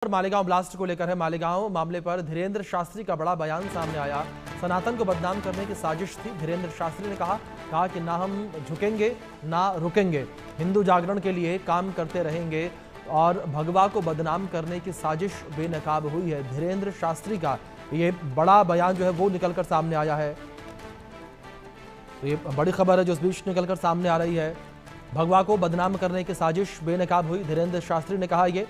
Malegaon blast को लेकर है। मालेगांव मामले पर धीरेन्द्र शास्त्री का बड़ा बयान सामने आया। सनातन को बदनाम करने की साजिश थी। धीरेन्द्र शास्त्री ने कहा कि ना हम झुकेंगे ना रुकेंगे, हिंदू जागरण के लिए काम करते रहेंगे और भगवा को बदनाम करने की साजिश बेनकाब हुई है। धीरेन्द्र शास्त्री का ये बड़ा बयान जो है वो निकलकर सामने आया है। ये बड़ी खबर है जो इस बीच निकलकर सामने आ रही है। भगवा को बदनाम करने की साजिश बेनकाब हुई, धीरेन्द्र शास्त्री ने कहा। ये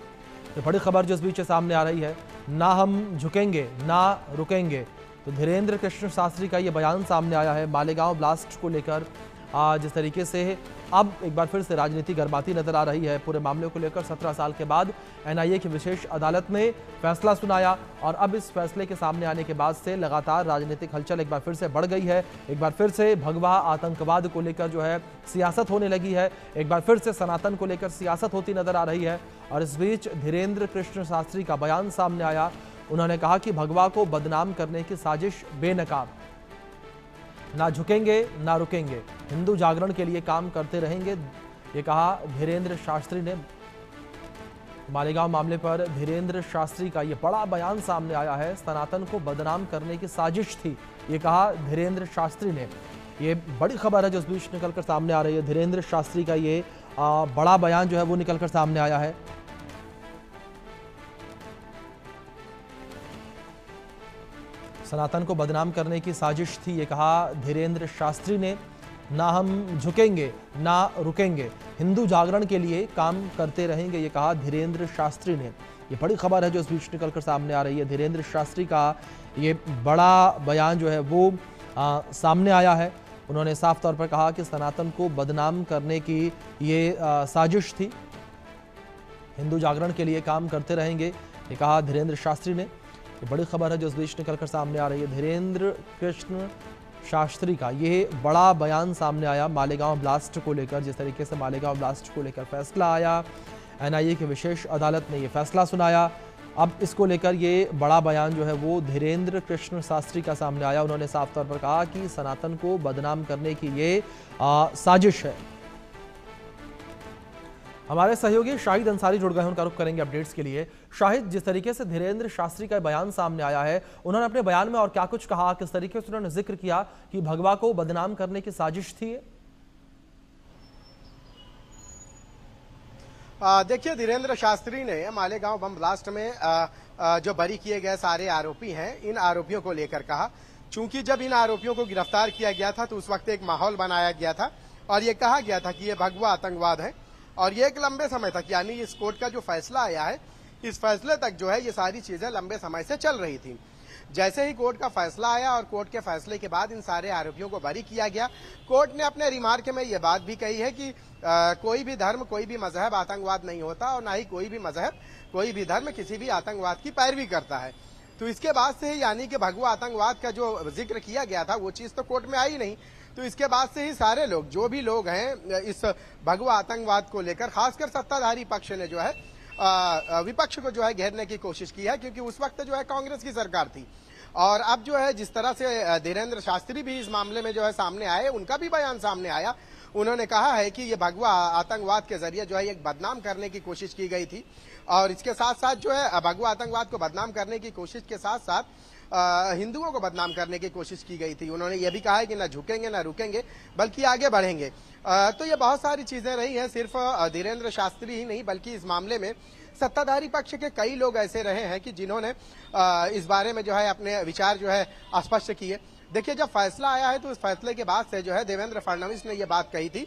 बड़ी खबर जो इस बीच सामने आ रही है। ना हम झुकेंगे ना रुकेंगे, तो धीरेन्द्र कृष्ण शास्त्री का ये बयान सामने आया है मालेगांव ब्लास्ट को लेकर। जिस तरीके से अब एक बार फिर से राजनीति गर्माती नजर आ रही है पूरे मामले को लेकर। 17 साल के बाद एनआईए की विशेष अदालत ने फैसला सुनाया और अब इस फैसले के सामने आने के बाद से लगातार राजनीतिक हलचल एक बार फिर से बढ़ गई है। एक बार फिर से भगवा आतंकवाद को लेकर जो है सियासत होने लगी है। एक बार फिर से सनातन को लेकर सियासत होती नजर आ रही है। और इस बीच धीरेन्द्र कृष्ण शास्त्री का बयान सामने आया। उन्होंने कहा कि भगवा को बदनाम करने की साजिश बेनकाब, ना झुकेंगे ना रुकेंगे, हिंदू जागरण के लिए काम करते रहेंगे, ये कहा धीरेन्द्र शास्त्री ने। मालेगांव मामले पर धीरेन्द्र शास्त्री का ये बड़ा बयान सामने आया है। सनातन को बदनाम करने की साजिश थी, ये कहा धीरेन्द्र शास्त्री ने। ये बड़ी खबर है जो इस बीच निकलकर सामने आ रही है। धीरेन्द्र शास्त्री का ये बड़ा बयान जो है वो निकलकर सामने आया है। सनातन को बदनाम करने की साजिश थी, ये कहा धीरेन्द्र शास्त्री ने। ना हम झुकेंगे ना रुकेंगे, हिंदू जागरण के लिए काम करते रहेंगे, ये कहा धीरेन्द्र शास्त्री ने। ये बड़ी खबर है जो इस बीच निकलकर सामने आ रही है। धीरेन्द्र शास्त्री का ये बड़ा बयान जो है वो सामने आया है। उन्होंने साफ तौर पर कहा कि सनातन को बदनाम करने की ये साजिश थी, हिंदू जागरण के लिए काम करते रहेंगे, ये कहा धीरेन्द्र शास्त्री ने। ये बड़ी खबर है जो इस बीच निकलकर सामने आ रही है। धीरेन्द्र कृष्ण शास्त्री का ये बड़ा बयान सामने आया मालेगांव ब्लास्ट को लेकर। जिस तरीके से मालेगांव ब्लास्ट को लेकर फैसला आया, एनआईए की विशेष अदालत ने ये फैसला सुनाया। अब इसको लेकर ये बड़ा बयान जो है वो धीरेन्द्र कृष्ण शास्त्री का सामने आया। उन्होंने साफ तौर पर कहा कि सनातन को बदनाम करने की ये साजिश है। हमारे सहयोगी शाहिद अंसारी जुड़ गए हैं, उनका रुख करेंगे अपडेट्स के लिए। शाहिद, जिस तरीके से धीरेन्द्र शास्त्री का बयान सामने आया है, उन्होंने अपने बयान में और क्या कुछ कहा, किस तरीके से उन्होंने जिक्र किया कि भगवा को बदनाम करने की साजिश थी? देखिए, धीरेन्द्र शास्त्री ने मालेगांव बम ब्लास्ट में जो बरी किए गए सारे आरोपी हैं, इन आरोपियों को लेकर कहा। चूंकि जब इन आरोपियों को गिरफ्तार किया गया था तो उस वक्त एक माहौल बनाया गया था और ये कहा गया था कि ये भगवा आतंकवाद है। और ये एक लंबे समय तक, यानी इस कोर्ट का जो फैसला आया है, इस फैसले तक जो है ये सारी चीजें लंबे समय से चल रही थी। जैसे ही कोर्ट का फैसला आया और कोर्ट के फैसले के बाद इन सारे आरोपियों को बरी किया गया, कोर्ट ने अपने रिमार्क में ये बात भी कही है कि कोई भी धर्म, कोई भी मजहब आतंकवाद नहीं होता और ना ही कोई भी मजहब, कोई भी धर्म किसी भी आतंकवाद की पैरवी करता है। तो इसके बाद से ही, यानी कि भगवा आतंकवाद का जो जिक्र किया गया था वो चीज तो कोर्ट में आई नहीं। तो इसके बाद से ही सारे लोग, जो भी लोग हैं इस भगवा आतंकवाद को लेकर, खासकर सत्ताधारी पक्ष ने जो है विपक्ष को जो है घेरने की कोशिश की है, क्योंकि उस वक्त जो है कांग्रेस की सरकार थी। और अब जो है जिस तरह से धीरेन्द्र शास्त्री भी इस मामले में जो है सामने आए, उनका भी बयान सामने आया। उन्होंने कहा है कि ये भगवा आतंकवाद के जरिए जो है एक बदनाम करने की कोशिश की गई थी और इसके साथ साथ जो है भगवा आतंकवाद को बदनाम करने की कोशिश के साथ साथ हिंदुओं को बदनाम करने की कोशिश की गई थी। उन्होंने ये भी कहा है कि ना झुकेंगे ना रुकेंगे, बल्कि आगे बढ़ेंगे। तो ये बहुत सारी चीजें रही हैं। सिर्फ धीरेन्द्र शास्त्री ही नहीं, बल्कि इस मामले में सत्ताधारी पक्ष के कई लोग ऐसे रहे हैं कि जिन्होंने इस बारे में जो है अपने विचार जो है स्पष्ट किए। देखिए, जब फैसला आया है तो इस फैसले के बाद से जो है देवेंद्र फडणवीस ने यह बात कही थी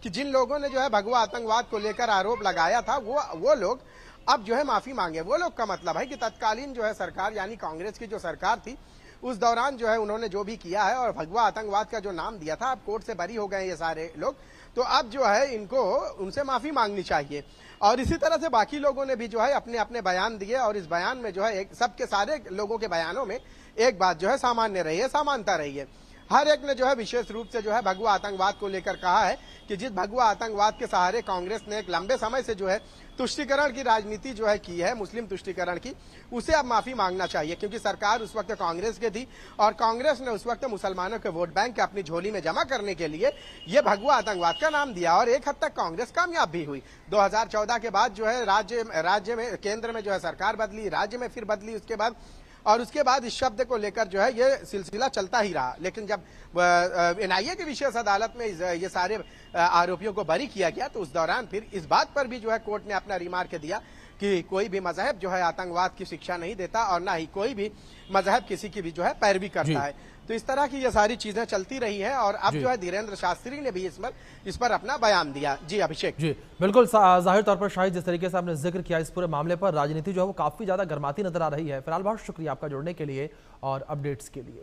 कि जिन लोगों ने जो है भगवा आतंकवाद को लेकर आरोप लगाया था वो लोग अब जो है माफी मांगे। वो लोग का मतलब है कि तत्कालीन जो है सरकार, यानी कांग्रेस की जो सरकार थी, उस दौरान जो है उन्होंने जो भी किया है और भगवा आतंकवाद का जो नाम दिया था, अब कोर्ट से बरी हो गए ये सारे लोग, तो अब जो है इनको उनसे माफी मांगनी चाहिए। और इसी तरह से बाकी लोगों ने भी जो है अपने अपने बयान दिए और इस बयान में जो है सबके सारे लोगों के बयानों में एक बात जो है सामान्य रही है, समानता रही है। हर एक ने जो है विशेष रूप से जो है भगवा आतंकवाद को लेकर कहा है कि जिस भगवा आतंकवाद के सहारे कांग्रेस ने एक लंबे समय से जो है तुष्टीकरण की राजनीति जो है की है, मुस्लिम तुष्टीकरण की, उसे अब माफी मांगना चाहिए, क्योंकि सरकार उस वक्त कांग्रेस की थी और कांग्रेस ने उस वक्त मुसलमानों के वोट बैंक अपनी झोली में जमा करने के लिए ये भगवा आतंकवाद का नाम दिया और एक हद तक कांग्रेस कामयाब भी हुई। 2014 के बाद जो है राज्य में, केंद्र में जो है सरकार बदली, राज्य में फिर बदली उसके बाद, और उसके बाद इस शब्द को लेकर जो है ये सिलसिला चलता ही रहा। लेकिन जब एनआईए की विशेष अदालत में ये सारे आरोपियों को बरी किया गया तो उस दौरान फिर इस बात पर भी जो है कोर्ट ने अपना रिमार्क दिया कि कोई भी मजहब जो है आतंकवाद की शिक्षा नहीं देता और ना ही कोई भी मजहब किसी की भी जो है पैरवी करता है। तो इस तरह की ये सारी चीजें चलती रही हैं और अब जो है धीरेन्द्र शास्त्री ने भी इस पर अपना बयान दिया। जी अभिषेक। जी बिल्कुल, जाहिर तौर पर शाहिद, जिस तरीके से आपने जिक्र किया इस पूरे मामले पर, राजनीति जो है वो काफी ज्यादा गर्माती नजर आ रही है। फिलहाल बहुत शुक्रिया आपका जुड़ने के लिए और अपडेट्स के लिए।